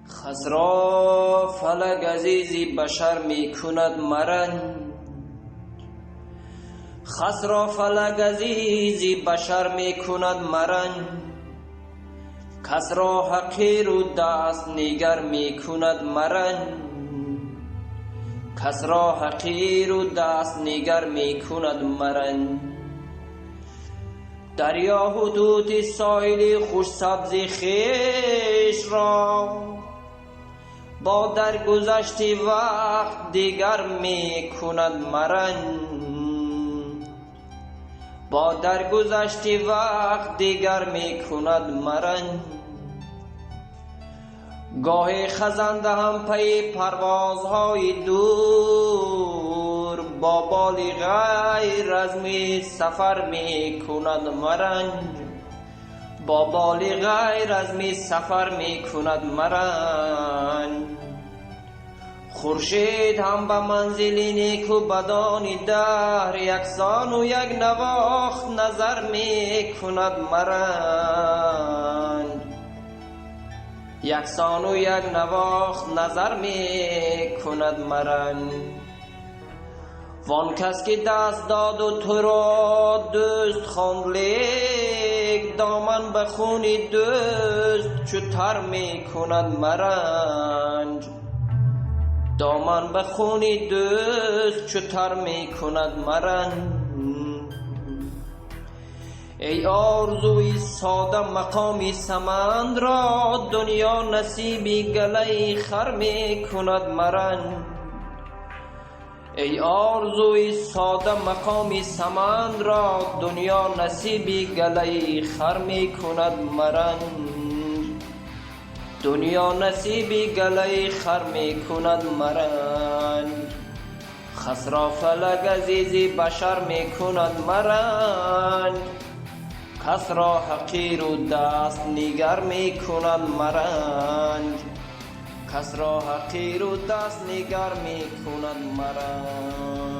خس را فلک عزیزی بشر می کند مرنج. خس را فلک عزیزی بشر می کند مرنج. کس را حقیر و دست نگر می کند مرنج. کس را حقیر و دست نگر می کند مرنج. دریا حدود ساحل خوش سبز خیش را با درگذشت وقت دیگر می کند مرنج. با درگذشت وقت دیگر می کند مرنج. گاهی خزنده هم پی پروازهای دور با بال غیر از می سفر می کند مرنج. با بال غیر از می سفر می کند مرنج. خورشید هم به منزل نیک و بدان دهر یکسان و یک نواخت نظر می کند مرنج. یکسان و یک نواخت نظر می کند مرنج. وان کس که دست داد و تو را دوست خواند لیک دامن به خون دوست چو تر می کند مرنج. دامن به خون دوست چو تر می کند مرنج. ای آرزوی ساده مقامی سمند را دنیا نصیبی گله خر می کند مرنج. ای آرزوی ساده مقامی سمند را دنیا نصیبی گله خر می کند مرنج. دنیا نصیبی گله خر می کند مرنج. خس را فلک عزیزی بشر می کند مرنج. کس را حقیر و دست نگر می کند مرنج. کس را حقیر و دست نگر می کند مرنج.